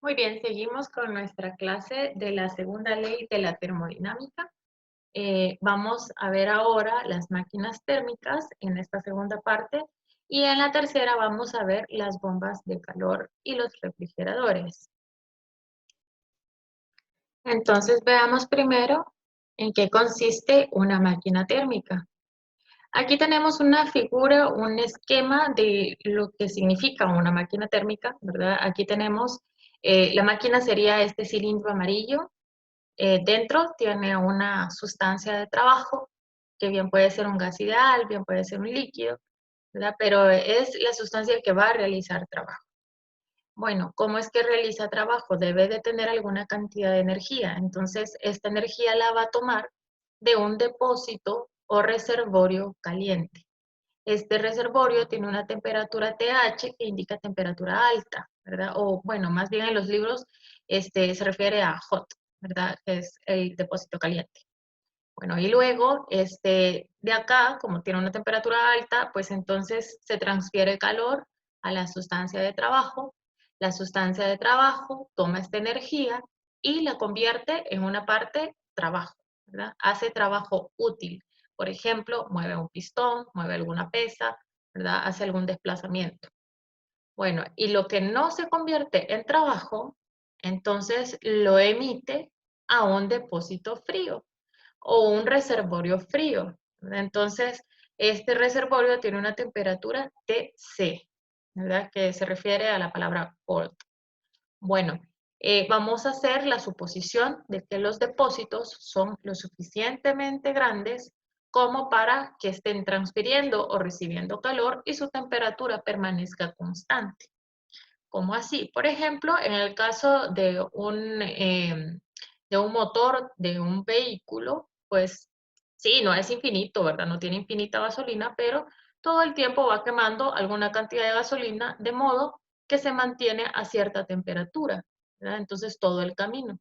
Muy bien, seguimos con nuestra clase de la segunda ley de la termodinámica. Vamos a ver ahora las máquinas térmicas en esta segunda parte y en la tercera vamos a ver las bombas de calor y los refrigeradores. Entonces veamos primero en qué consiste una máquina térmica. Aquí tenemos una figura, un esquema de lo que significa una máquina térmica, ¿verdad? Aquí tenemos, la máquina sería este cilindro amarillo. Dentro tiene una sustancia de trabajo, que bien puede ser un gas ideal, bien puede ser un líquido, ¿verdad? Pero es la sustancia que va a realizar trabajo. Bueno, ¿cómo es que realiza trabajo? Debe de tener alguna cantidad de energía. Entonces, esta energía la va a tomar de un depósito o reservorio caliente. Este reservorio tiene una temperatura TH que indica temperatura alta, ¿verdad? O bueno, más bien en los libros se refiere a hot, ¿verdad? Que es el depósito caliente. Bueno, y luego, de acá, como tiene una temperatura alta, pues entonces se transfiere calor a la sustancia de trabajo. La sustancia de trabajo toma esta energía y la convierte en una parte trabajo, ¿verdad? Hace trabajo útil. Por ejemplo, mueve un pistón, mueve alguna pesa, ¿verdad? Hace algún desplazamiento. Bueno, y lo que no se convierte en trabajo, entonces lo emite a un depósito frío o un reservorio frío. ¿Verdad? Entonces, este reservorio tiene una temperatura TC, ¿verdad? Que se refiere a la palabra cold. Bueno, vamos a hacer la suposición de que los depósitos son lo suficientemente grandes como para que estén transfiriendo o recibiendo calor y su temperatura permanezca constante. ¿Cómo así? Por ejemplo, en el caso de un motor de un vehículo, pues sí, no es infinito, ¿verdad? No tiene infinita gasolina, pero todo el tiempo va quemando alguna cantidad de gasolina de modo que se mantiene a cierta temperatura, ¿verdad? Entonces todo el camino.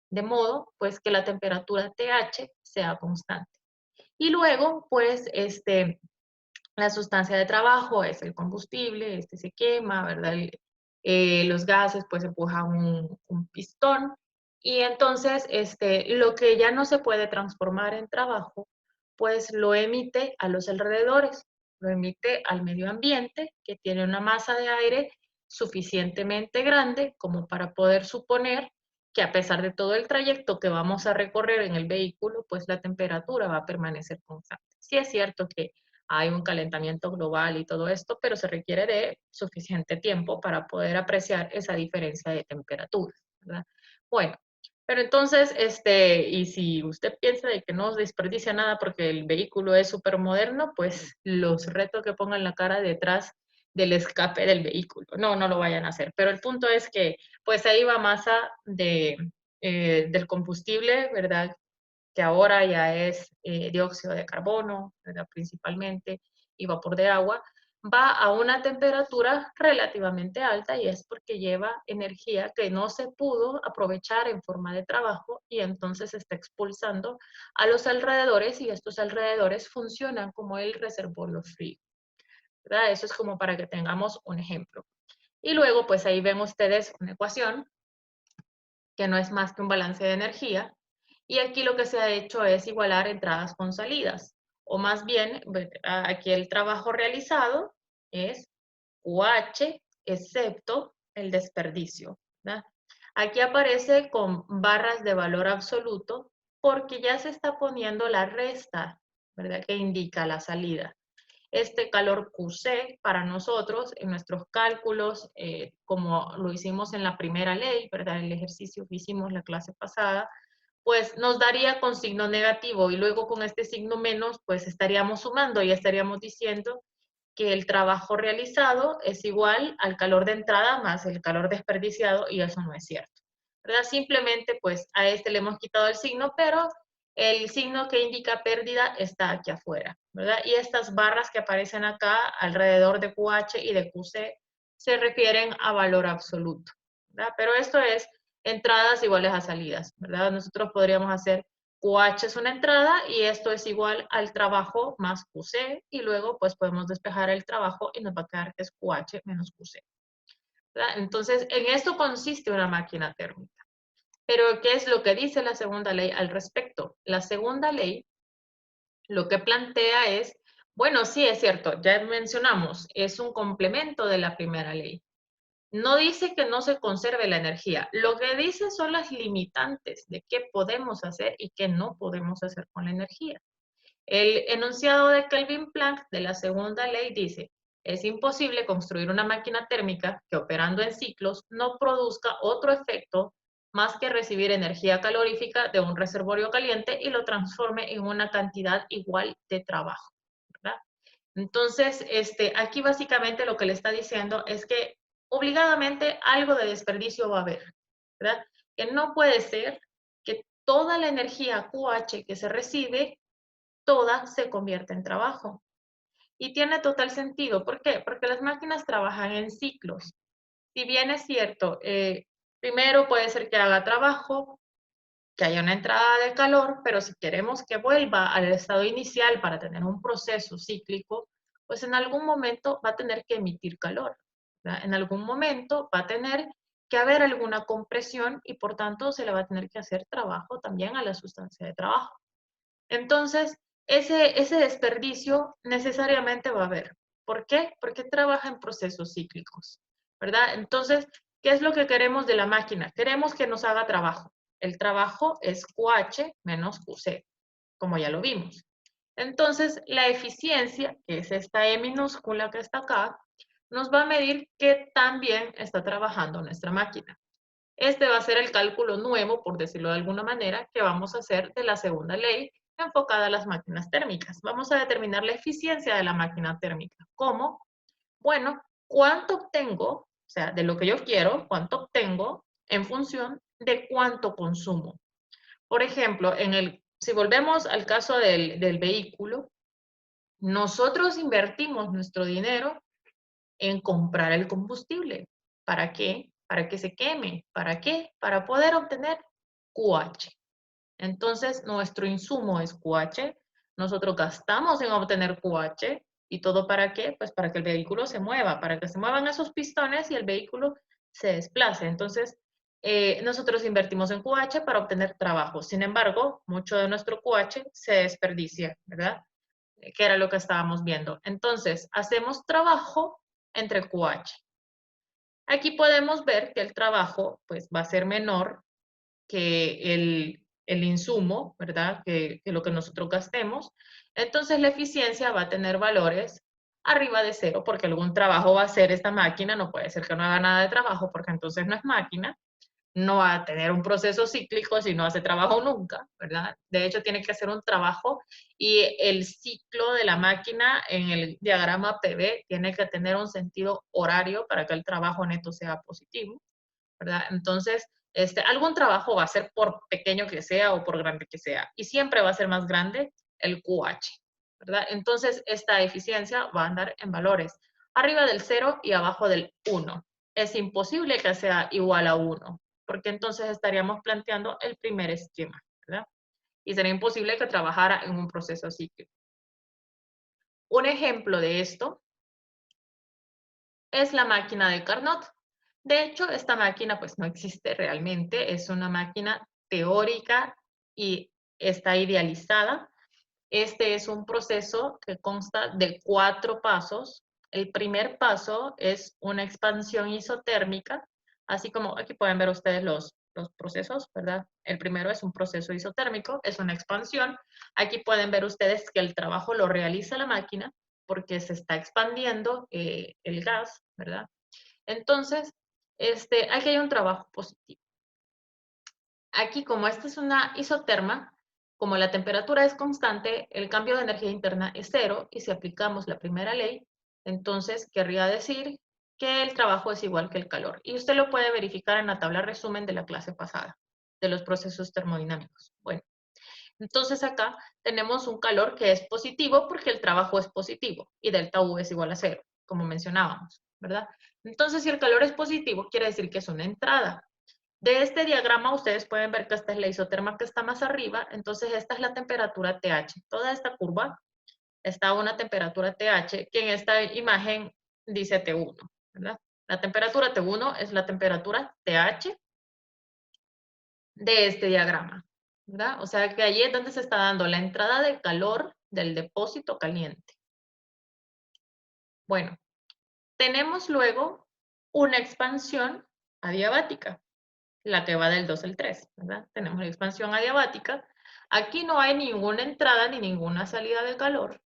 De modo, pues, que la temperatura TH sea constante. Y luego, pues, la sustancia de trabajo es el combustible, este se quema, ¿verdad? Los gases, pues empujan un pistón y entonces lo que ya no se puede transformar en trabajo, pues lo emite a los alrededores, lo emite al medio ambiente que tiene una masa de aire suficientemente grande como para poder suponer que a pesar de todo el trayecto que vamos a recorrer en el vehículo, pues la temperatura va a permanecer constante. Sí es cierto que hay un calentamiento global y todo esto, pero se requiere de suficiente tiempo para poder apreciar esa diferencia de temperatura, ¿verdad? Bueno, pero entonces, y si usted piensa de que no desperdicia nada porque el vehículo es súper moderno, pues los retos que pongan la cara detrás del escape del vehículo. No, no lo vayan a hacer. Pero el punto es que, pues ahí va masa del combustible, ¿verdad? Que ahora ya es dióxido de carbono, ¿verdad? Principalmente, y vapor de agua, va a una temperatura relativamente alta y es porque lleva energía que no se pudo aprovechar en forma de trabajo y entonces se está expulsando a los alrededores y estos alrededores funcionan como el reservorio frío, ¿verdad? Eso es como para que tengamos un ejemplo. Y luego, pues ahí ven ustedes una ecuación que no es más que un balance de energía. Y aquí lo que se ha hecho es igualar entradas con salidas. O más bien, aquí el trabajo realizado es QH excepto el desperdicio, ¿verdad? Aquí aparece con barras de valor absoluto porque ya se está poniendo la resta, ¿verdad? Que indica la salida. Este calor QC para nosotros en nuestros cálculos, como lo hicimos en la primera ley, ¿verdad? El ejercicio que hicimos la clase pasada, pues nos daría con signo negativo y luego con este signo menos, pues estaríamos sumando y estaríamos diciendo que el trabajo realizado es igual al calor de entrada más el calor desperdiciado y eso no es cierto, ¿verdad? Simplemente pues a este le hemos quitado el signo, pero el signo que indica pérdida está aquí afuera, ¿verdad? Y estas barras que aparecen acá alrededor de QH y de QC se refieren a valor absoluto, ¿verdad? Pero esto es entradas iguales a salidas, ¿verdad? Nosotros podríamos hacer QH es una entrada y esto es igual al trabajo más QC y luego pues podemos despejar el trabajo y nos va a quedar que es QH menos QC. ¿verdad? Entonces, en esto consiste una máquina térmica. Pero, ¿qué es lo que dice la segunda ley al respecto? La segunda ley lo que plantea es, bueno, sí, es cierto, ya mencionamos, es un complemento de la primera ley. No dice que no se conserve la energía. Lo que dice son las limitantes de qué podemos hacer y qué no podemos hacer con la energía. El enunciado de Kelvin Planck de la segunda ley dice, es imposible construir una máquina térmica que operando en ciclos no produzca otro efecto más que recibir energía calorífica de un reservorio caliente y lo transforme en una cantidad igual de trabajo, ¿verdad? Entonces, aquí básicamente lo que le está diciendo es que obligadamente algo de desperdicio va a haber, ¿verdad? Que no puede ser que toda la energía QH que se recibe toda se convierte en trabajo. Y tiene total sentido. ¿Por qué? Porque las máquinas trabajan en ciclos. Si bien es cierto, primero puede ser que haga trabajo, que haya una entrada de calor, pero si queremos que vuelva al estado inicial para tener un proceso cíclico, pues en algún momento va a tener que emitir calor, ¿verdad? En algún momento va a tener que haber alguna compresión y por tanto se le va a tener que hacer trabajo también a la sustancia de trabajo. Entonces, ese desperdicio necesariamente va a haber. ¿Por qué? Porque trabaja en procesos cíclicos, ¿verdad? Entonces, ¿qué es lo que queremos de la máquina? Queremos que nos haga trabajo. El trabajo es QH menos QC, como ya lo vimos. Entonces, la eficiencia, que es esta E minúscula que está acá, nos va a medir qué tan bien está trabajando nuestra máquina. Este va a ser el cálculo nuevo, por decirlo de alguna manera, que vamos a hacer de la segunda ley enfocada a las máquinas térmicas. Vamos a determinar la eficiencia de la máquina térmica. ¿Cómo? Bueno, ¿cuánto obtengo? O sea, de lo que yo quiero, ¿cuánto obtengo en función de cuánto consumo? Por ejemplo, si volvemos al caso del vehículo, nosotros invertimos nuestro dinero en comprar el combustible. ¿Para qué? Para que se queme. ¿Para qué? Para poder obtener QH. Entonces, nuestro insumo es QH. Nosotros gastamos en obtener QH. ¿Y todo para qué? Pues para que el vehículo se mueva, para que se muevan esos pistones y el vehículo se desplace. Entonces, nosotros invertimos en QH para obtener trabajo. Sin embargo, mucho de nuestro QH se desperdicia, ¿verdad? Que era lo que estábamos viendo. Entonces, hacemos trabajo entre QH. Aquí podemos ver que el trabajo pues, va a ser menor que el insumo, ¿verdad? Que lo que nosotros gastemos. Entonces, la eficiencia va a tener valores arriba de cero, porque algún trabajo va a hacer esta máquina, no puede ser que no haga nada de trabajo, porque entonces no es máquina, no va a tener un proceso cíclico si no hace trabajo nunca, ¿verdad? De hecho, tiene que hacer un trabajo y el ciclo de la máquina en el diagrama PV tiene que tener un sentido horario para que el trabajo neto sea positivo, ¿verdad? Entonces, algún trabajo va a ser por pequeño que sea o por grande que sea, y siempre va a ser más grande el QH, ¿verdad? Entonces, esta eficiencia va a andar en valores arriba del 0 y abajo del 1. Es imposible que sea igual a 1, porque entonces estaríamos planteando el primer esquema, ¿verdad? Y sería imposible que trabajara en un proceso cíclico. Un ejemplo de esto es la máquina de Carnot. De hecho, esta máquina pues no existe realmente, es una máquina teórica y está idealizada. Este es un proceso que consta de 4 pasos. El primer paso es una expansión isotérmica, así como aquí pueden ver ustedes los procesos, ¿verdad? El primero es un proceso isotérmico, es una expansión. Aquí pueden ver ustedes que el trabajo lo realiza la máquina porque se está expandiendo el gas, ¿verdad? Entonces, aquí hay un trabajo positivo. Aquí, como esta es una isoterma, como la temperatura es constante, el cambio de energía interna es cero, y si aplicamos la primera ley, entonces querría decir que el trabajo es igual que el calor. Y usted lo puede verificar en la tabla resumen de la clase pasada, de los procesos termodinámicos. Bueno, entonces acá tenemos un calor que es positivo porque el trabajo es positivo, y delta U es igual a cero, como mencionábamos, ¿verdad? Entonces, si el calor es positivo, quiere decir que es una entrada. De este diagrama ustedes pueden ver que esta es la isoterma que está más arriba, entonces esta es la temperatura TH. Toda esta curva está a una temperatura TH que en esta imagen dice T1, ¿verdad? La temperatura T1 es la temperatura TH de este diagrama, ¿verdad? O sea que allí es donde se está dando la entrada de calor del depósito caliente. Bueno, tenemos luego una expansión adiabática, la que va del 2 al 3, ¿verdad? Tenemos la expansión adiabática. Aquí no hay ninguna entrada ni ninguna salida de calor,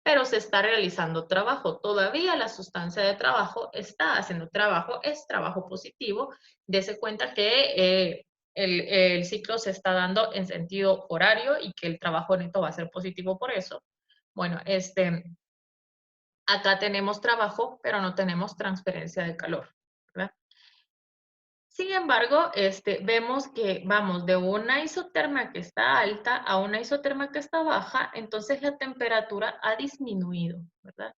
pero se está realizando trabajo. Todavía la sustancia de trabajo está haciendo trabajo, es trabajo positivo. Dese cuenta que el ciclo se está dando en sentido horario y que el trabajo neto va a ser positivo por eso. Bueno, acá tenemos trabajo, pero no tenemos transferencia de calor, ¿verdad? Sin embargo, vemos que vamos de una isoterma que está alta a una isoterma que está baja, entonces la temperatura ha disminuido, ¿verdad?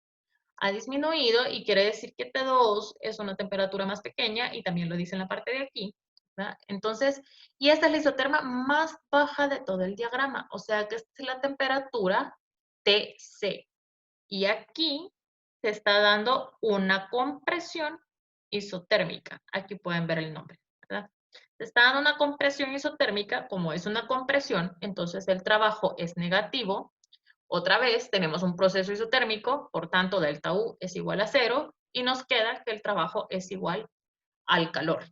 Ha disminuido y quiere decir que T2 es una temperatura más pequeña y también lo dice en la parte de aquí, ¿verdad? Entonces, y esta es la isoterma más baja de todo el diagrama, o sea que esta es la temperatura TC. Y aquí se está dando una compresión isotérmica. Aquí pueden ver el nombre, ¿verdad? Se está dando una compresión isotérmica, como es una compresión, entonces el trabajo es negativo. Otra vez tenemos un proceso isotérmico, por tanto delta U es igual a 0 y nos queda que el trabajo es igual al calor.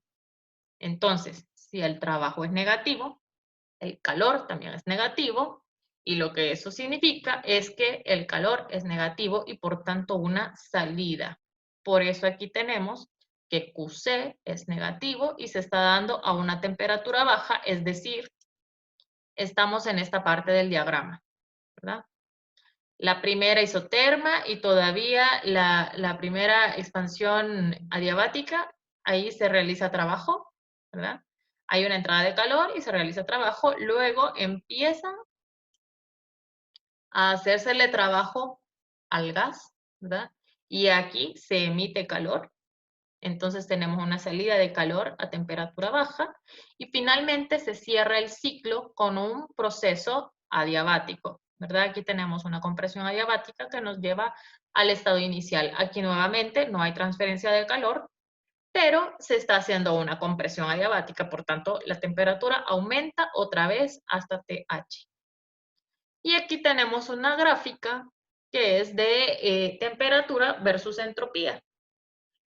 Entonces, si el trabajo es negativo, el calor también es negativo y lo que eso significa es que el calor es negativo y por tanto una salida. Por eso aquí tenemos que QC es negativo y se está dando a una temperatura baja, es decir, estamos en esta parte del diagrama, ¿verdad? La primera isoterma y todavía la primera expansión adiabática, ahí se realiza trabajo, ¿verdad? Hay una entrada de calor y se realiza trabajo, luego empieza a hacérsele trabajo al gas, ¿verdad? Y aquí se emite calor, entonces tenemos una salida de calor a temperatura baja y finalmente se cierra el ciclo con un proceso adiabático, ¿verdad? Aquí tenemos una compresión adiabática que nos lleva al estado inicial. Aquí nuevamente no hay transferencia de calor, pero se está haciendo una compresión adiabática, por tanto la temperatura aumenta otra vez hasta TH. Y aquí tenemos una gráfica que es de temperatura versus entropía.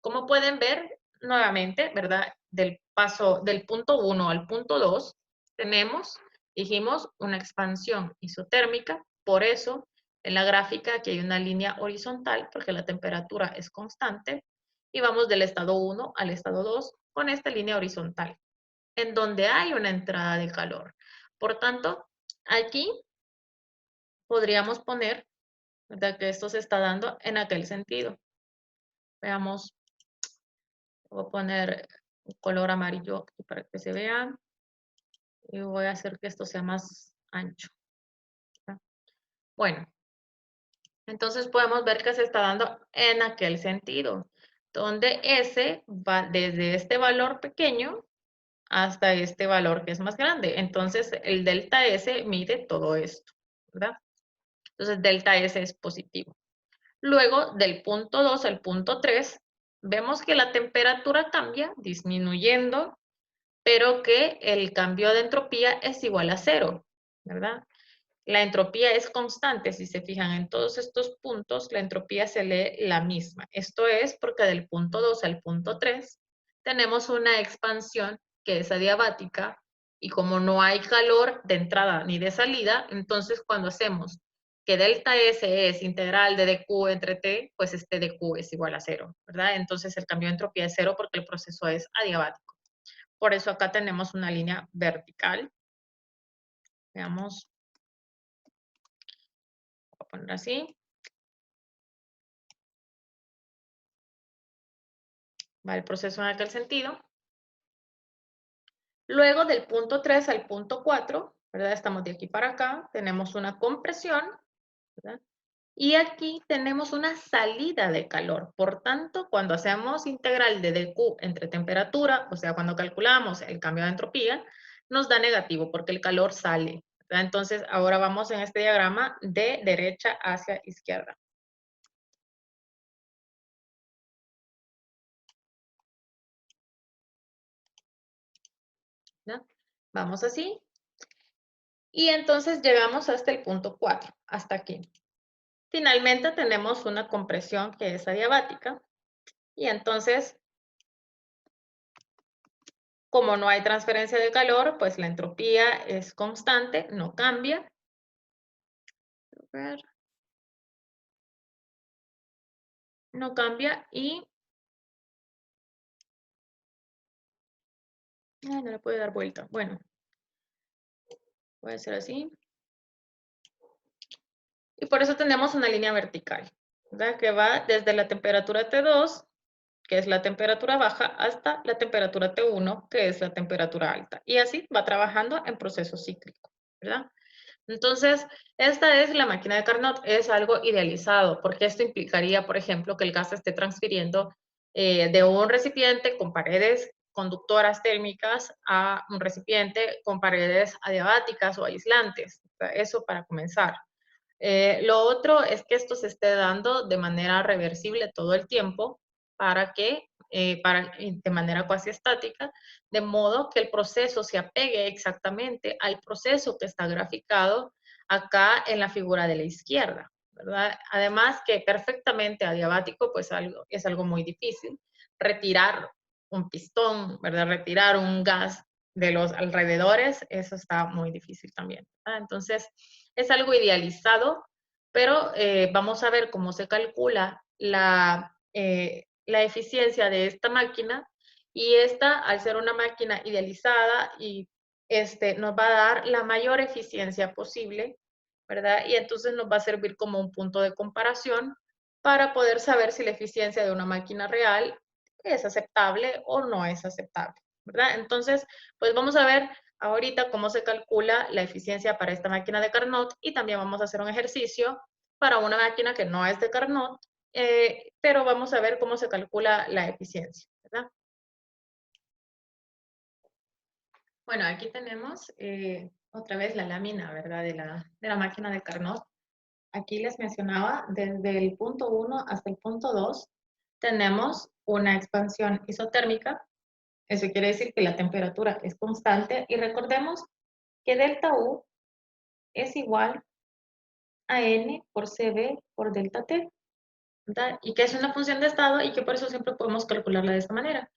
Como pueden ver, nuevamente, ¿verdad? Del paso del punto 1 al punto 2, tenemos, dijimos, una expansión isotérmica. Por eso, en la gráfica aquí hay una línea horizontal, porque la temperatura es constante. Y vamos del estado 1 al estado 2 con esta línea horizontal, en donde hay una entrada de calor. Por tanto, aquí podríamos poner, ¿verdad?, que esto se está dando en aquel sentido. Veamos, voy a poner un color amarillo aquí para que se vea y voy a hacer que esto sea más ancho, ¿verdad? Bueno, entonces podemos ver que se está dando en aquel sentido, donde S va desde este valor pequeño hasta este valor que es más grande. Entonces el delta S mide todo esto, ¿verdad? Entonces delta S es positivo. Luego, del punto 2 al punto 3, vemos que la temperatura cambia disminuyendo, pero que el cambio de entropía es igual a 0, ¿verdad? La entropía es constante, si se fijan en todos estos puntos, la entropía se lee la misma. Esto es porque del punto 2 al punto 3 tenemos una expansión que es adiabática y como no hay calor de entrada ni de salida, entonces cuando hacemos que delta S es integral de dQ entre T, pues este dQ es igual a 0, ¿verdad? Entonces el cambio de entropía es 0 porque el proceso es adiabático. Por eso acá tenemos una línea vertical. Veamos, voy a poner así. Va el proceso en aquel sentido. Luego del punto 3 al punto 4, ¿verdad? Estamos de aquí para acá, tenemos una compresión, ¿verdad? Y aquí tenemos una salida de calor. Por tanto, cuando hacemos integral de dQ entre temperatura, o sea, cuando calculamos el cambio de entropía, nos da negativo porque el calor sale, ¿verdad? Entonces, ahora vamos en este diagrama de derecha hacia izquierda. ¿ya? Vamos así. Y entonces llegamos hasta el punto 4, hasta aquí. Finalmente tenemos una compresión que es adiabática. Y entonces, como no hay transferencia de calor, pues la entropía es constante, no cambia. A ver, no cambia y no le puede dar vuelta. Bueno, puede ser así. Y por eso tenemos una línea vertical, ¿verdad? Que va desde la temperatura T2, que es la temperatura baja, hasta la temperatura T1, que es la temperatura alta. Y así va trabajando en proceso cíclico, ¿verdad? Entonces, esta es la máquina de Carnot, es algo idealizado, porque esto implicaría, por ejemplo, que el gas esté transfiriendo de un recipiente con paredes conductoras térmicas a un recipiente con paredes adiabáticas o aislantes. O sea, eso para comenzar. Lo otro es que esto se esté dando de manera reversible todo el tiempo para que, de manera cuasi estática, de modo que el proceso se apegue exactamente al proceso que está graficado acá en la figura de la izquierda, ¿verdad? Además que perfectamente adiabático, pues es algo muy difícil. Retirar un pistón, ¿verdad? Retirar un gas de los alrededores, eso está muy difícil también, ¿verdad? Entonces, es algo idealizado, pero vamos a ver cómo se calcula la eficiencia de esta máquina y esta, al ser una máquina idealizada, y nos va a dar la mayor eficiencia posible, ¿verdad? Y entonces nos va a servir como un punto de comparación para poder saber si la eficiencia de una máquina real es aceptable o no es aceptable, ¿verdad? Entonces, pues vamos a ver ahorita cómo se calcula la eficiencia para esta máquina de Carnot y también vamos a hacer un ejercicio para una máquina que no es de Carnot, pero vamos a ver cómo se calcula la eficiencia, ¿verdad? Bueno, aquí tenemos otra vez la lámina, ¿verdad? De la máquina de Carnot. Aquí les mencionaba, desde el punto 1 hasta el punto 2 tenemos una expansión isotérmica. Eso quiere decir que la temperatura es constante y recordemos que delta U es igual a N por CB por delta T, ¿verdad? Y que es una función de estado y que por eso siempre podemos calcularla de esta manera.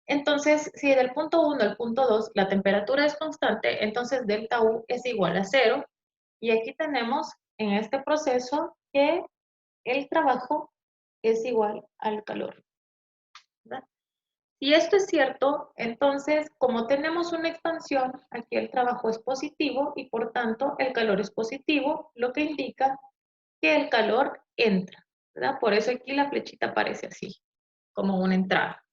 Entonces, si del punto 1 al punto 2 la temperatura es constante, entonces delta U es igual a 0. Y aquí tenemos en este proceso que el trabajo es igual al calor, ¿verdad? Si esto es cierto, entonces, como tenemos una expansión, aquí el trabajo es positivo y por tanto el calor es positivo, lo que indica que el calor entra, ¿verdad? Por eso aquí la flechita aparece así, como una entrada.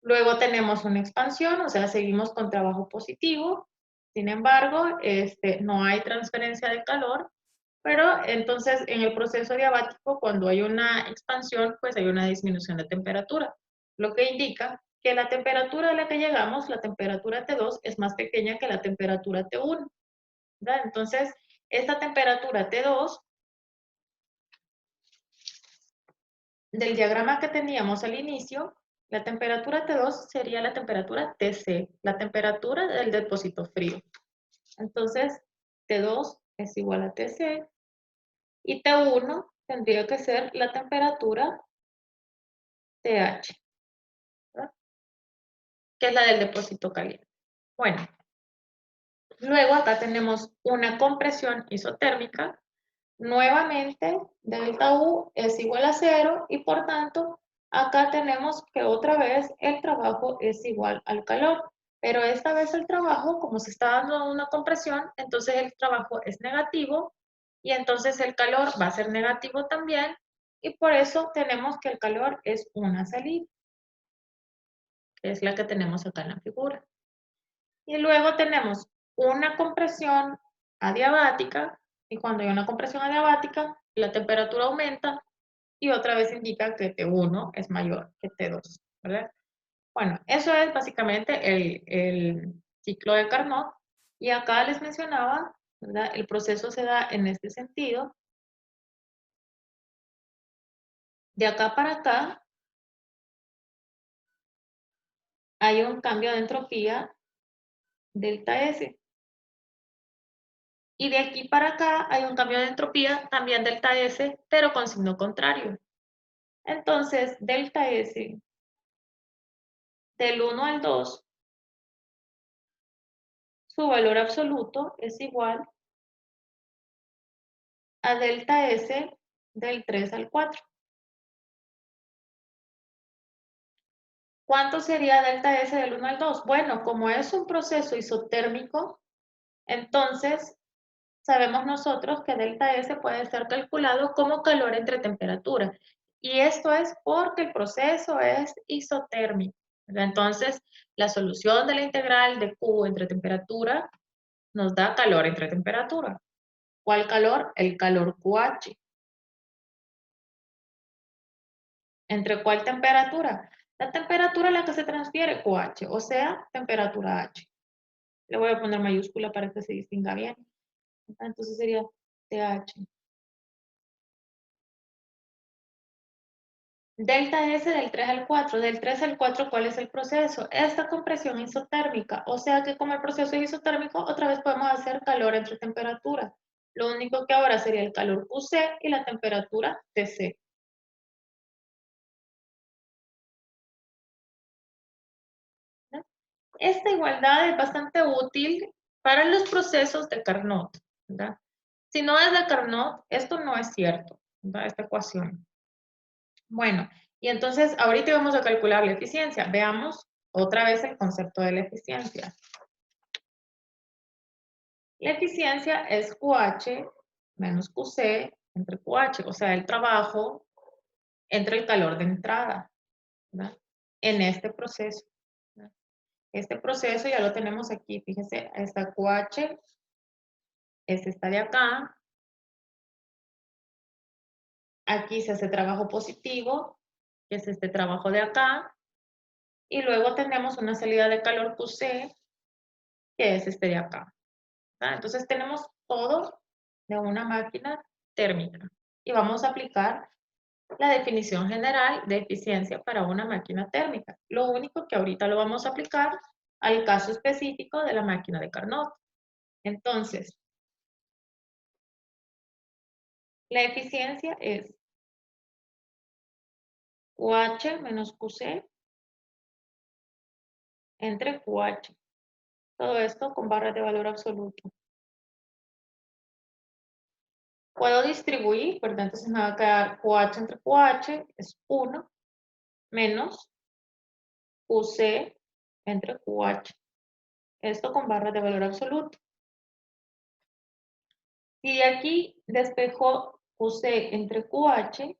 Luego tenemos una expansión, o sea, seguimos con trabajo positivo. Sin embargo, no hay transferencia de calor, pero entonces en el proceso diabático, cuando hay una expansión, pues hay una disminución de temperatura, lo que indica que la temperatura a la que llegamos, la temperatura T2, es más pequeña que la temperatura T1, ¿verdad? Entonces, esta temperatura T2 del diagrama que teníamos al inicio, la temperatura T2 sería la temperatura TC, la temperatura del depósito frío. Entonces, T2 es igual a TC y T1 tendría que ser la temperatura TH, ¿verdad? Que es la del depósito caliente. Bueno, luego acá tenemos una compresión isotérmica. Nuevamente, delta U es igual a 0 y por tanto, acá tenemos que otra vez el trabajo es igual al calor. Pero esta vez el trabajo, como se está dando una compresión, entonces el trabajo es negativo y entonces el calor va a ser negativo también y por eso tenemos que el calor es una salida, que es la que tenemos acá en la figura. Y luego tenemos una compresión adiabática, y cuando hay una compresión adiabática, la temperatura aumenta y otra vez indica que T1 es mayor que T2, ¿verdad? Bueno, eso es básicamente el ciclo de Carnot. Y acá les mencionaba, ¿verdad? El proceso se da en este sentido. De acá para acá hay un cambio de entropía delta S. Y de aquí para acá hay un cambio de entropía, también delta S, pero con signo contrario. Entonces, delta S del 1 al 2, su valor absoluto es igual a delta S del 3 al 4. ¿Cuánto sería delta S del 1 al 2? Bueno, como es un proceso isotérmico, entonces sabemos nosotros que delta S puede ser calculado como calor entre temperatura. Y esto es porque el proceso es isotérmico. Entonces, la solución de la integral de Q entre temperatura nos da calor entre temperatura. ¿Cuál calor? El calor QH. ¿Entre cuál temperatura? La temperatura a la que se transfiere QH, o sea, temperatura H. Le voy a poner mayúscula para que se distinga bien. Entonces sería TH. Delta S del 3 al 4. Del 3 al 4, ¿cuál es el proceso? Esta compresión isotérmica. O sea que como el proceso es isotérmico, otra vez podemos hacer calor entre temperaturas. Lo único que ahora sería el calor QC y la temperatura TC. Esta igualdad es bastante útil para los procesos de Carnot, ¿verdad? Si no es de Carnot, esto no es cierto, ¿verdad? Esta ecuación. Bueno, y entonces ahorita vamos a calcular la eficiencia. Veamos otra vez el concepto de la eficiencia. La eficiencia es QH menos QC entre QH, o sea, el trabajo entre el calor de entrada, ¿verdad? En este proceso, ¿verdad? Este proceso ya lo tenemos aquí, fíjense, está QH, es esta de acá, aquí se hace trabajo positivo, que es este trabajo de acá, y luego tenemos una salida de calor QC, que es este de acá. ¿Verdad? Entonces tenemos todo de una máquina térmica y vamos a aplicar la definición general de eficiencia para una máquina térmica. Lo único que ahorita lo vamos a aplicar al caso específico de la máquina de Carnot. Entonces, la eficiencia es QH menos QC entre QH. Todo esto con barras de valor absoluto. Puedo distribuir, ¿verdad? Entonces me va a quedar QH entre QH es 1 menos QC entre QH. Esto con barras de valor absoluto. Y de aquí despejo QC entre QH,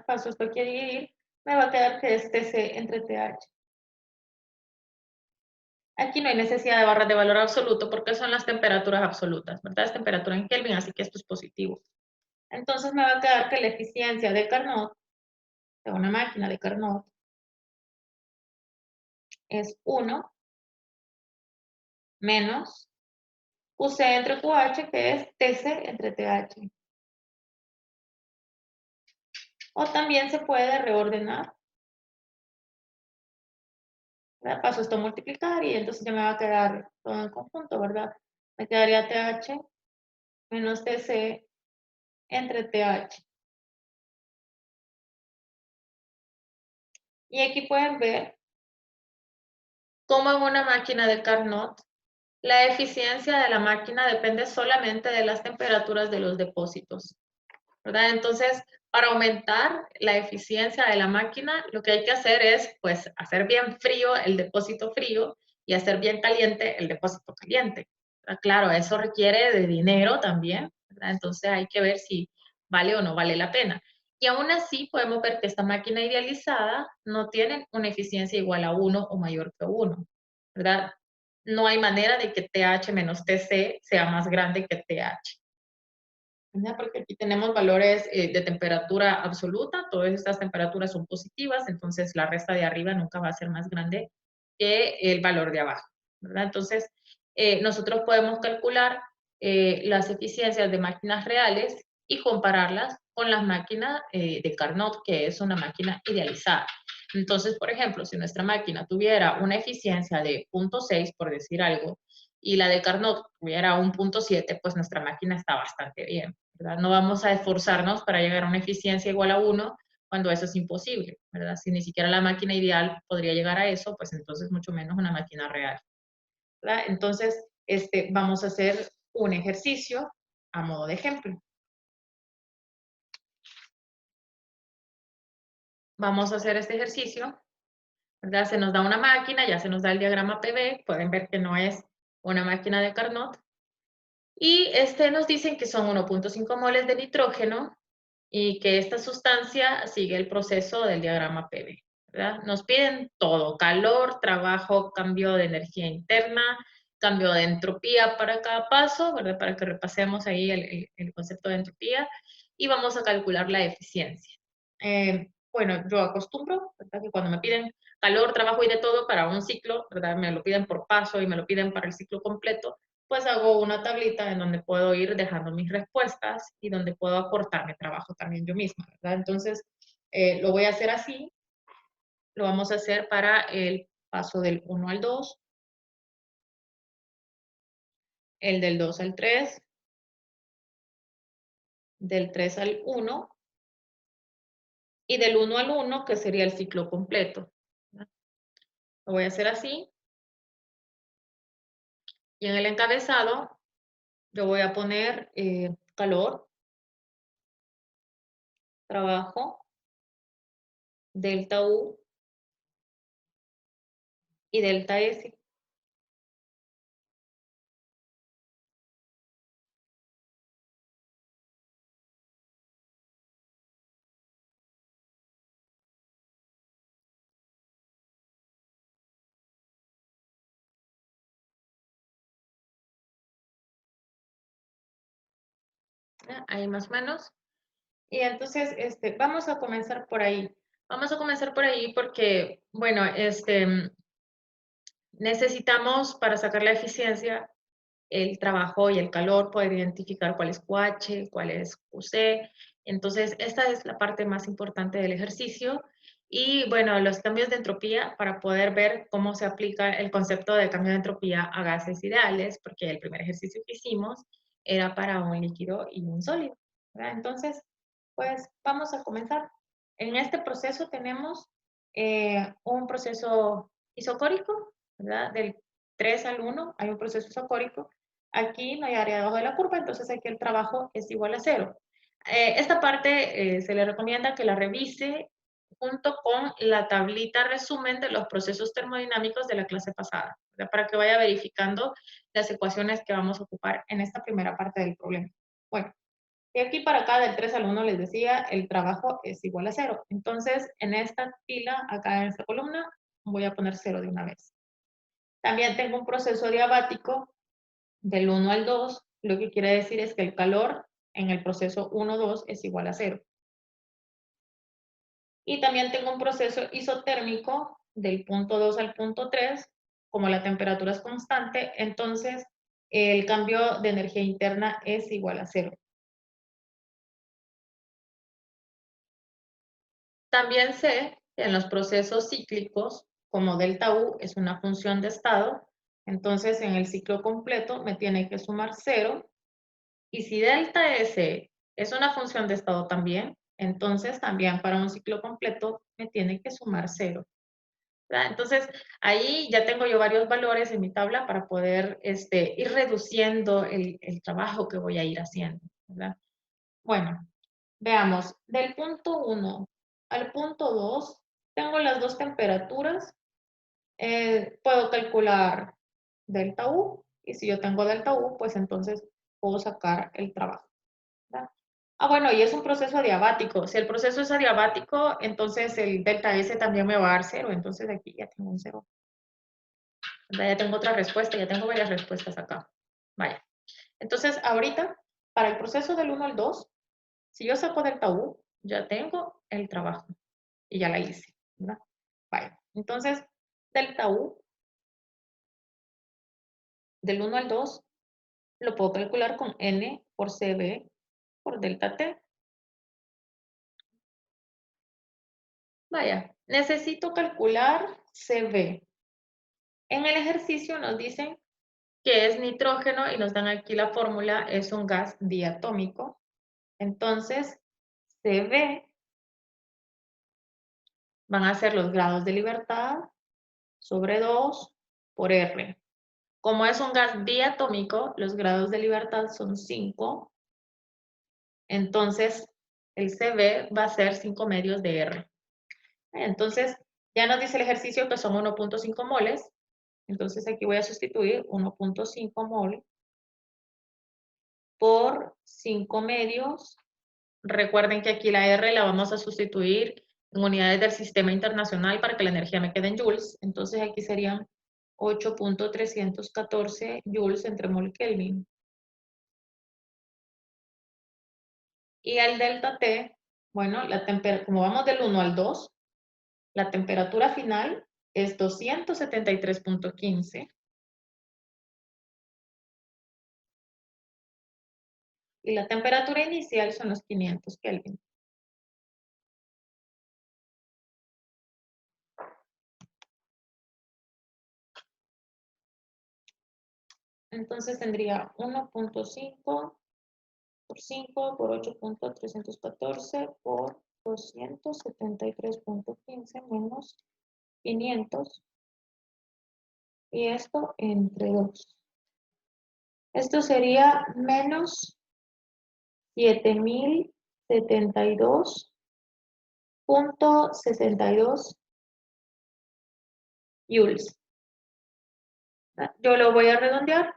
paso esto aquí a dividir, me va a quedar que es TC entre TH. Aquí no hay necesidad de barras de valor absoluto porque son las temperaturas absolutas, ¿verdad? Es temperatura en Kelvin, así que esto es positivo. Entonces me va a quedar que la eficiencia de Carnot, de una máquina de Carnot, es 1 menos QC entre QH, que es TC entre TH. O también se puede reordenar. ¿Verdad? Paso esto a multiplicar y entonces ya me va a quedar todo en conjunto, ¿verdad? Me quedaría TH menos TC entre TH. Y aquí pueden ver cómo en una máquina de Carnot la eficiencia de la máquina depende solamente de las temperaturas de los depósitos, ¿verdad? Entonces, para aumentar la eficiencia de la máquina, lo que hay que hacer es, pues, hacer bien frío el depósito frío y hacer bien caliente el depósito caliente. Claro, eso requiere de dinero también, ¿verdad? Entonces hay que ver si vale o no vale la pena. Y aún así podemos ver que esta máquina idealizada no tiene una eficiencia igual a 1 o mayor que 1, ¿verdad? No hay manera de que TH menos TC sea más grande que TH. ¿Verdad? Porque aquí tenemos valores de temperatura absoluta, todas estas temperaturas son positivas, entonces la resta de arriba nunca va a ser más grande que el valor de abajo, ¿verdad? Entonces, nosotros podemos calcular las eficiencias de máquinas reales y compararlas con las máquinas de Carnot, que es una máquina idealizada. Entonces, por ejemplo, si nuestra máquina tuviera una eficiencia de 0.6, por decir algo, y la de Carnot tuviera un 0.7, pues nuestra máquina está bastante bien, ¿verdad? No vamos a esforzarnos para llegar a una eficiencia igual a 1 cuando eso es imposible, ¿verdad? Si ni siquiera la máquina ideal podría llegar a eso, pues entonces mucho menos una máquina real, ¿verdad? Entonces, vamos a hacer un ejercicio a modo de ejemplo. Vamos a hacer este ejercicio, ¿verdad? Se nos da una máquina, ya se nos da el diagrama PV, pueden ver que no es una máquina de Carnot, y nos dicen que son 1.5 moles de nitrógeno y que esta sustancia sigue el proceso del diagrama PV, ¿verdad? Nos piden todo, calor, trabajo, cambio de energía interna, cambio de entropía para cada paso, ¿verdad? Para que repasemos ahí el concepto de entropía y vamos a calcular la eficiencia. Bueno, yo acostumbro, ¿verdad? Que cuando me piden calor, trabajo y de todo para un ciclo, ¿verdad? Me lo piden por paso y me lo piden para el ciclo completo, pues hago una tablita en donde puedo ir dejando mis respuestas y donde puedo aportar mi trabajo también yo misma, ¿verdad? Entonces, lo voy a hacer así, lo vamos a hacer para el paso del 1 al 2, el del 2 al 3, del 3 al 1 y del 1 al 1, que sería el ciclo completo, ¿verdad? Lo voy a hacer así y en el encabezado yo voy a poner calor, trabajo, delta U y delta S. ¿Ya? Ahí más o menos. Y entonces, vamos a comenzar por ahí. Vamos a comenzar por ahí porque, bueno, necesitamos para sacar la eficiencia el trabajo y el calor, poder identificar cuál es QH, cuál es QC. Entonces, esta es la parte más importante del ejercicio. Y bueno, los cambios de entropía para poder ver cómo se aplica el concepto de cambio de entropía a gases ideales, porque el primer ejercicio que hicimos era para un líquido y un sólido, ¿verdad? Entonces, pues vamos a comenzar. En este proceso tenemos un proceso isocórico, ¿verdad? Del 3 al 1 hay un proceso isocórico. Aquí no hay área debajo de la curva, entonces aquí el trabajo es igual a 0. Esta parte se le recomienda que la revise junto con la tablita resumen de los procesos termodinámicos de la clase pasada, ¿verdad? Para que vaya verificando las ecuaciones que vamos a ocupar en esta primera parte del problema. Bueno, de aquí para acá, del 3 al 1, les decía, el trabajo es igual a 0. Entonces, en esta fila, acá en esta columna, voy a poner 0 de una vez. También tengo un proceso diabático del 1 al 2, lo que quiere decir es que el calor en el proceso 1-2 es igual a 0. Y también tengo un proceso isotérmico del punto 2 al punto 3, como la temperatura es constante, entonces el cambio de energía interna es igual a 0. También sé que en los procesos cíclicos, como delta U es una función de estado, entonces en el ciclo completo me tiene que sumar 0. Y si delta S es una función de estado también, entonces también para un ciclo completo me tiene que sumar 0. ¿Verdad? Entonces, ahí ya tengo yo varios valores en mi tabla para poder ir reduciendo el trabajo que voy a ir haciendo, ¿verdad? Bueno, veamos, del punto 1 al punto 2, tengo las dos temperaturas, puedo calcular delta U, y si yo tengo delta U, pues entonces puedo sacar el trabajo, ¿verdad? Ah, bueno, y es un proceso adiabático. Si el proceso es adiabático, entonces el delta S también me va a dar 0, entonces aquí ya tengo un 0. Ya tengo otra respuesta, ya tengo varias respuestas acá. Vaya. Entonces, ahorita, para el proceso del 1 al 2, si yo saco delta U, ya tengo el trabajo y ya la hice, ¿verdad? Vaya. Entonces, delta U del 1 al 2 lo puedo calcular con N por CB por delta T. Vaya, necesito calcular CV. En el ejercicio nos dicen que es nitrógeno y nos dan aquí la fórmula, es un gas diatómico. Entonces, CV van a ser los grados de libertad sobre 2 por R. Como es un gas diatómico, los grados de libertad son 5. Entonces, el CV va a ser 5 medios de R. Entonces, ya nos dice el ejercicio que son 1.5 moles. Entonces, aquí voy a sustituir 1.5 mol por 5 medios. Recuerden que aquí la R la vamos a sustituir en unidades del sistema internacional para que la energía me quede en joules. Entonces, aquí serían 8.314 joules entre mol Kelvin. Y al delta T, bueno, como vamos del 1 al 2, la temperatura final es 273.15 y la temperatura inicial son los 500 Kelvin. Entonces tendría 1.5 por 5 por 8.314 por 273.15 menos 500. Y esto entre 2. Esto sería menos 7072.62 joules. Yo lo voy a redondear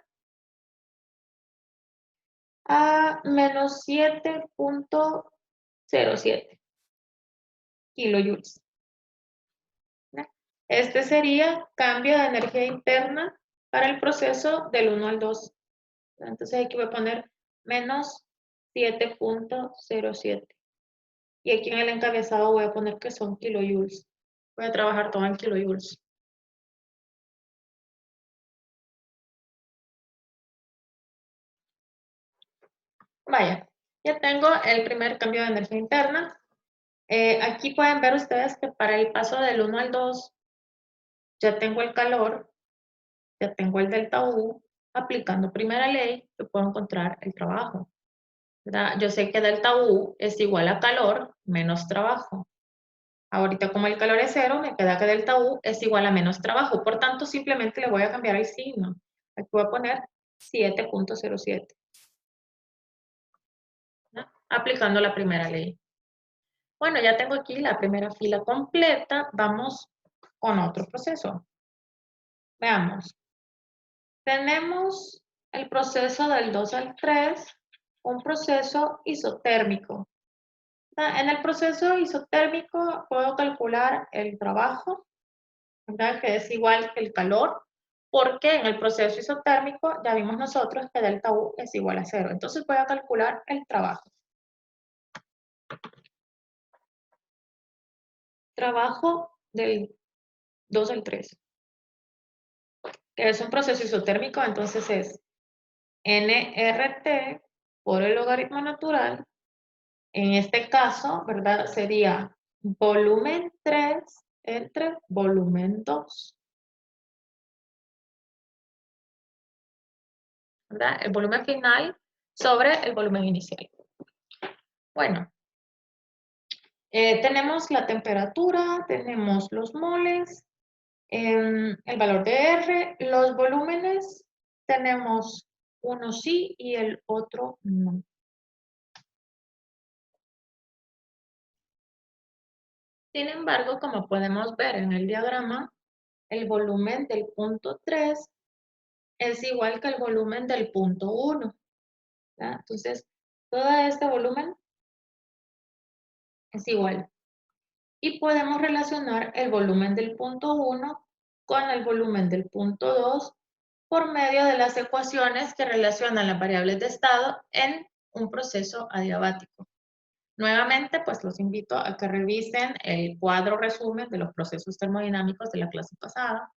a menos 7.07 kilojoules. Este sería cambio de energía interna para el proceso del 1 al 2. Entonces aquí voy a poner menos 7.07. Y aquí en el encabezado voy a poner que son kilojoules. Voy a trabajar todo en kilojoules. Vaya, ya tengo el primer cambio de energía interna. Aquí pueden ver ustedes que para el paso del 1 al 2 ya tengo el calor, ya tengo el delta U. Aplicando primera ley, yo puedo encontrar el trabajo, ¿verdad? Yo sé que delta U es igual a calor menos trabajo. Ahorita como el calor es 0, me queda que delta U es igual a menos trabajo. Por tanto, simplemente le voy a cambiar el signo. Aquí voy a poner 7.07. Aplicando la primera ley. Bueno, ya tengo aquí la primera fila completa. Vamos con otro proceso. Veamos. Tenemos el proceso del 2 al 3, un proceso isotérmico. En el proceso isotérmico puedo calcular el trabajo, ¿verdad? Que es igual que el calor, porque en el proceso isotérmico ya vimos nosotros que delta U es igual a 0. Entonces voy a calcular el trabajo. Trabajo del 2 al 3, que es un proceso isotérmico, entonces es nRT por el logaritmo natural. En este caso, ¿verdad? Sería volumen 3 entre volumen 2. ¿Verdad? El volumen final sobre el volumen inicial. Bueno, tenemos la temperatura, tenemos los moles, el valor de R, los volúmenes, tenemos uno sí y el otro no. Sin embargo, como podemos ver en el diagrama, el volumen del punto 3 es igual que el volumen del punto 1. Entonces, todo este volumen es igual. Y podemos relacionar el volumen del punto 1 con el volumen del punto 2 por medio de las ecuaciones que relacionan las variables de estado en un proceso adiabático. Nuevamente, pues los invito a que revisen el cuadro resumen de los procesos termodinámicos de la clase pasada.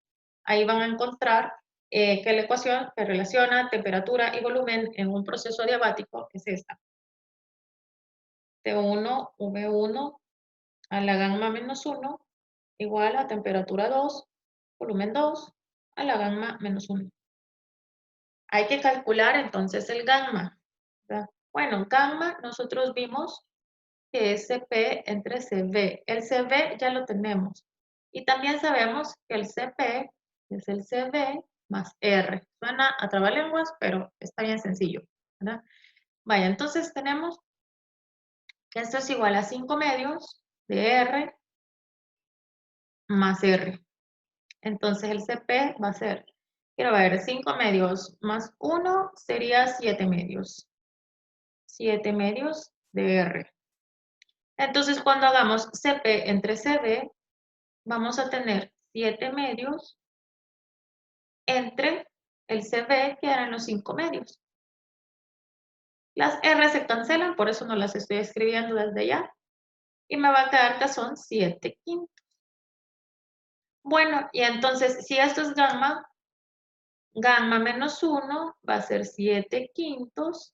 Ahí van a encontrar que la ecuación que relaciona temperatura y volumen en un proceso adiabático es esta. T1, V1 a la gamma menos 1 igual a temperatura 2, volumen 2 a la gamma menos 1. Hay que calcular entonces el gamma, ¿verdad? Bueno, gamma nosotros vimos que es CP entre CB. El CB ya lo tenemos. Y también sabemos que el CP es el CB más R. Suena a trabalenguas, pero está bien sencillo, ¿verdad? Vaya, entonces tenemos que esto es igual a 5 medios de R más R. Entonces el CP va a ser, quiero ver, 5 medios más 1 sería 7 medios. 7 medios de R. Entonces cuando hagamos CP entre CB, vamos a tener 7 medios entre el CB, que eran los 5 medios. Las R se cancelan, por eso no las estoy escribiendo desde ya. Y me va a quedar que son 7 quintos. Bueno, y entonces, si esto es gamma, gamma menos 1 va a ser 7 quintos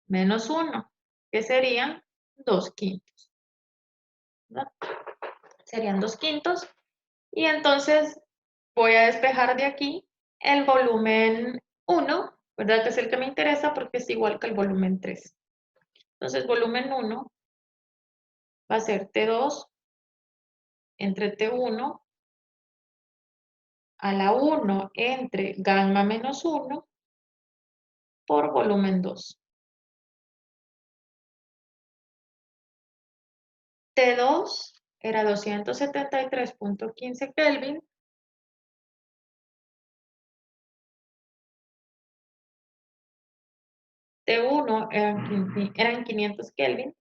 menos 1, que serían 2 quintos, ¿verdad? Serían 2 quintos. Y entonces voy a despejar de aquí el volumen 1, ¿verdad? Que es el que me interesa porque es igual que el volumen 3. Entonces, volumen 1 va a ser T2 entre T1 a la 1 entre gamma menos 1 por volumen 2. T2 era 273.15 Kelvin. T1 eran 500 Kelvin.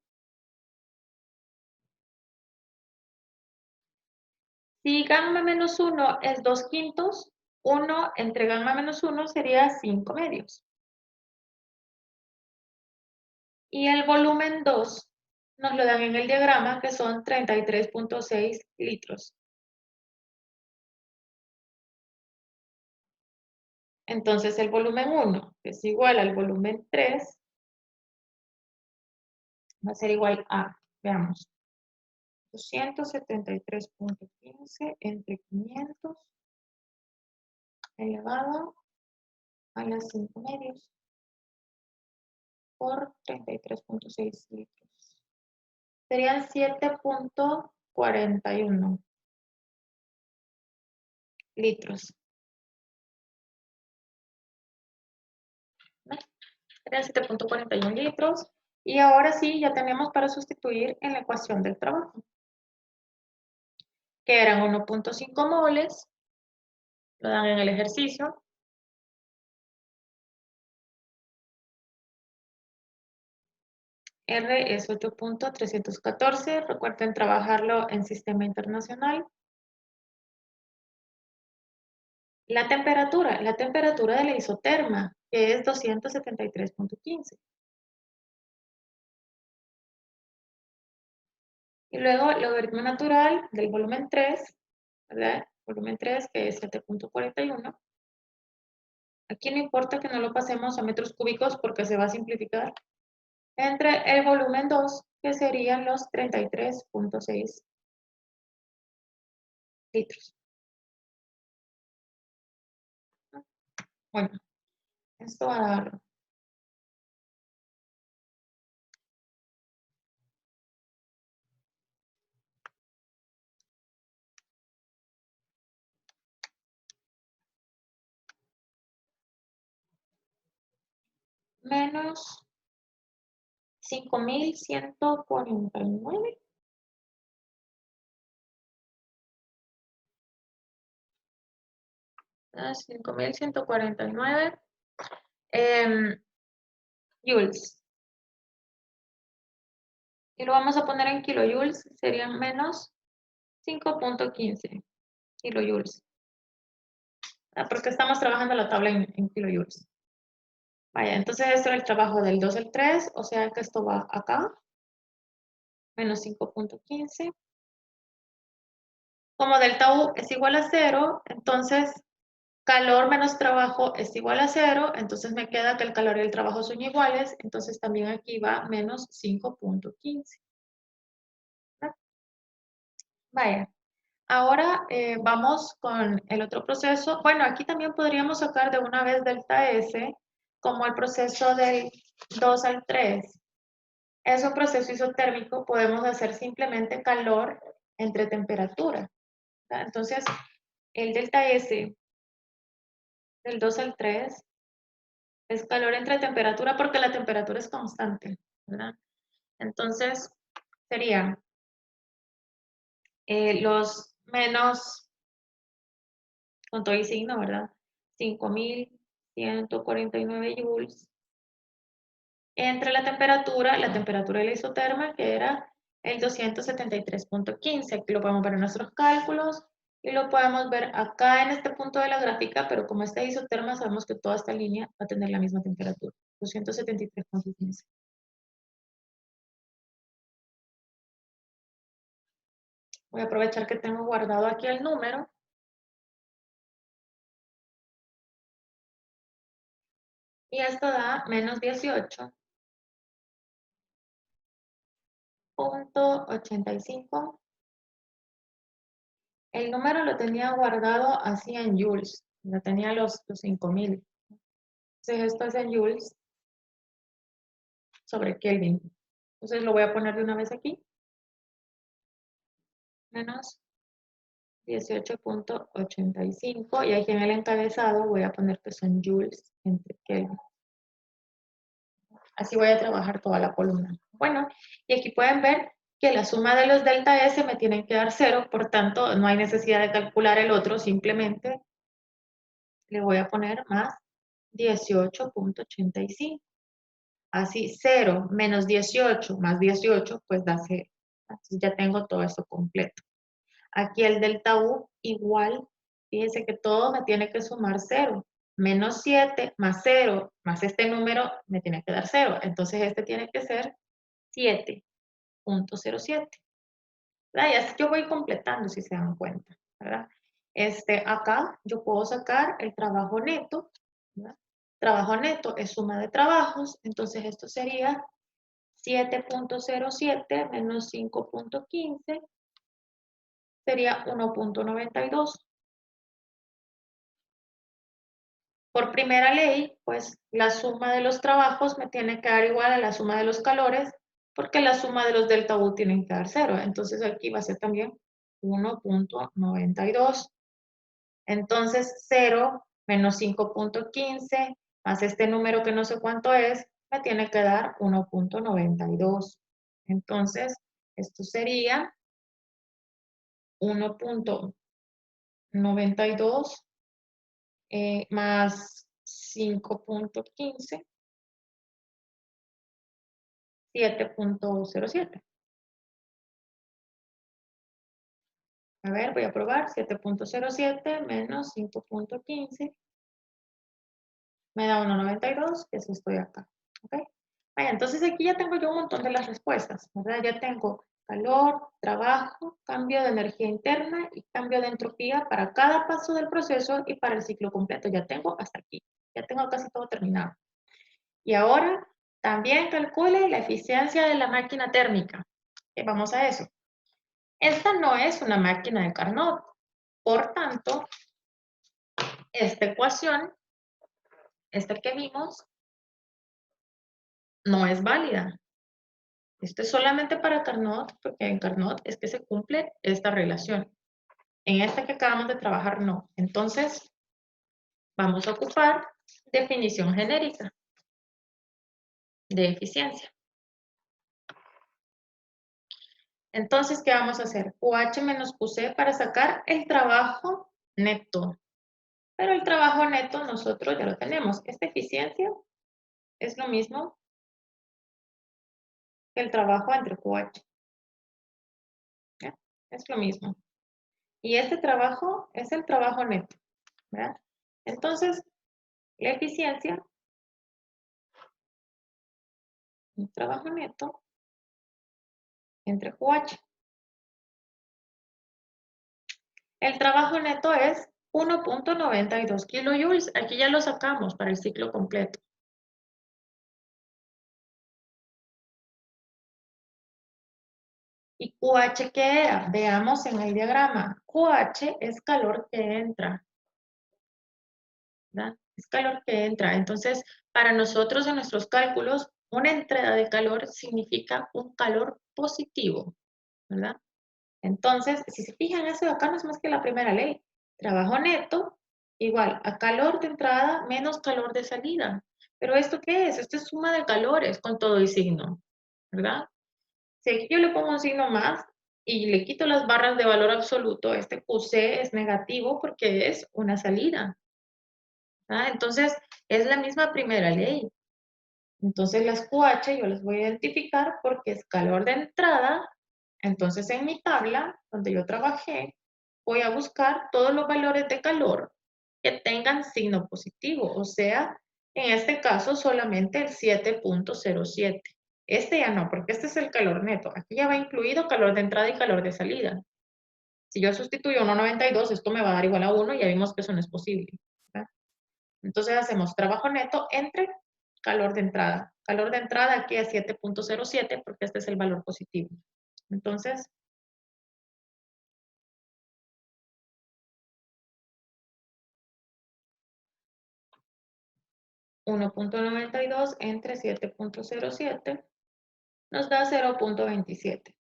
Si gamma menos 1 es 2 quintos, 1 entre gamma menos 1 sería 5 medios. Y el volumen 2 nos lo dan en el diagrama, que son 33.6 litros. Entonces el volumen 1 es igual al volumen 3, va a ser igual a, veamos, 273.15 entre 500 elevado a las 5 medios por 33.6 litros. Serían 7.41 litros. ¿Ven? Serían 7.41 litros. Y ahora sí, ya tenemos para sustituir en la ecuación del trabajo, que eran 1.5 moles, lo dan en el ejercicio. R es 8.314, recuerden trabajarlo en sistema internacional. La temperatura de la isoterma, que es 273.15. Y luego el logaritmo natural del volumen 3, ¿verdad? Volumen 3, que es 7.41. Aquí no importa que no lo pasemos a metros cúbicos porque se va a simplificar. Entre el volumen 2, que serían los 33.6 litros. Bueno, esto va a dar menos 5.149. 5.149 joules. Y lo vamos a poner en kilojoules, serían menos 5.15 kilojoules. Porque estamos trabajando la tabla en kilojoules. Vaya, entonces esto era el trabajo del 2 al 3, o sea que esto va acá. Menos 5.15. Como delta U es igual a 0, entonces calor menos trabajo es igual a 0, entonces me queda que el calor y el trabajo son iguales, entonces también aquí va menos 5.15. Vaya, ahora vamos con el otro proceso. Bueno, aquí también podríamos sacar de una vez delta S como el proceso del 2 al 3. Es un proceso isotérmico, podemos hacer simplemente calor entre temperatura. Entonces, el delta S del 2 al 3 es calor entre temperatura porque la temperatura es constante, ¿verdad? Entonces, serían los menos, con todo y signo, ¿verdad? 5.149 joules entre la temperatura de la isoterma, que era el 273.15. Aquí lo podemos ver en nuestros cálculos y lo podemos ver acá en este punto de la gráfica, pero como esta isoterma, sabemos que toda esta línea va a tener la misma temperatura, 273.15. Voy a aprovechar que tengo guardado aquí el número. Y esto da menos 18.85. El número lo tenía guardado así en joules. Lo tenía los 5.000. Entonces esto es en joules sobre Kelvin. Entonces lo voy a poner de una vez aquí. Menos 18.85. Y aquí en el encabezado voy a poner que son joules entre Kelvin. Así voy a trabajar toda la columna. Bueno, y aquí pueden ver que la suma de los delta S me tienen que dar 0, por tanto no hay necesidad de calcular el otro, simplemente le voy a poner más 18.85. Así 0 menos 18 más 18 pues da 0. Entonces ya tengo todo esto completo. Aquí el delta U igual, fíjense que todo me tiene que sumar 0. Menos 7 más 0 más este número me tiene que dar 0. Entonces este tiene que ser 7.07. Y así yo voy completando si se dan cuenta, ¿verdad? Acá yo puedo sacar el trabajo neto, ¿verdad? Trabajo neto es suma de trabajos, entonces esto sería 7.07 menos 5.15 sería 1.92. Por primera ley, pues la suma de los trabajos me tiene que dar igual a la suma de los calores, porque la suma de los delta U tienen que dar 0. Entonces aquí va a ser también 1.92. Entonces 0 menos 5.15 más este número que no sé cuánto es, me tiene que dar 1.92. Entonces, esto sería 1.92 más 5.15, 7.07. A ver, voy a probar. 7.07 menos 5.15 me da 1.92, que eso estoy acá. ¿Ok? Vaya, entonces aquí ya tengo yo un montón de las respuestas, ¿verdad? Ya tengo calor, trabajo, cambio de energía interna y cambio de entropía para cada paso del proceso y para el ciclo completo. Ya tengo hasta aquí. Ya tengo casi todo terminado. Y ahora también calcule la eficiencia de la máquina térmica. Vamos a eso. Esta no es una máquina de Carnot. Por tanto, esta ecuación, esta que vimos, no es válida. Esto es solamente para Carnot, porque en Carnot es que se cumple esta relación. En esta que acabamos de trabajar, no. Entonces, vamos a ocupar definición genérica de eficiencia. Entonces, ¿qué vamos a hacer? QH menos QC para sacar el trabajo neto. Pero el trabajo neto nosotros ya lo tenemos. Esta eficiencia es lo mismo que el trabajo entre QH. ¿Ya? Es lo mismo. Y este trabajo es el trabajo neto. ¿Verdad? Entonces, la eficiencia, el trabajo neto entre QH. El trabajo neto es 1.92 kilojoules. Aquí ya lo sacamos para el ciclo completo. ¿Y QH qué era? Veamos en el diagrama. QH es calor que entra, ¿verdad? Es calor que entra. Entonces, para nosotros en nuestros cálculos, una entrada de calor significa un calor positivo, ¿verdad? Entonces, si se fijan, eso de acá no es más que la primera ley. Trabajo neto igual a calor de entrada menos calor de salida. ¿Pero esto qué es? Esto es suma de calores con todo y signo, ¿verdad? Si aquí yo le pongo un signo más y le quito las barras de valor absoluto, este QC es negativo porque es una salida. ¿Ah? Entonces, es la misma primera ley. Entonces, las QH yo las voy a identificar porque es calor de entrada. Entonces, en mi tabla, donde yo trabajé, voy a buscar todos los valores de calor que tengan signo positivo. O sea, en este caso, solamente el 7.07. Este ya no, porque este es el calor neto. Aquí ya va incluido calor de entrada y calor de salida. Si yo sustituyo 1.92, esto me va a dar igual a 1 y ya vimos que eso no es posible, ¿verdad? Entonces hacemos trabajo neto entre calor de entrada. Calor de entrada aquí es 7.07 porque este es el valor positivo. Entonces, 1.92 entre 7.07 nos da 0.27.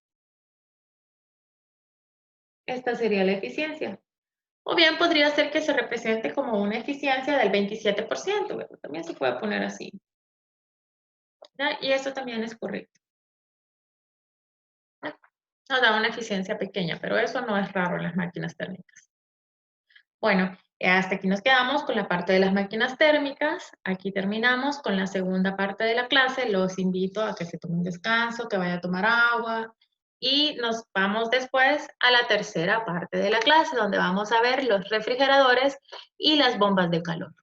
Esta sería la eficiencia. O bien podría ser que se represente como una eficiencia del 27%, ¿verdad? También se puede poner así, ¿verdad? Y eso también es correcto. Nos da una eficiencia pequeña, pero eso no es raro en las máquinas térmicas. Bueno, hasta aquí nos quedamos con la parte de las máquinas térmicas. Aquí terminamos con la segunda parte de la clase. Los invito a que se tomen un descanso, que vayan a tomar agua y nos vamos después a la tercera parte de la clase donde vamos a ver los refrigeradores y las bombas de calor.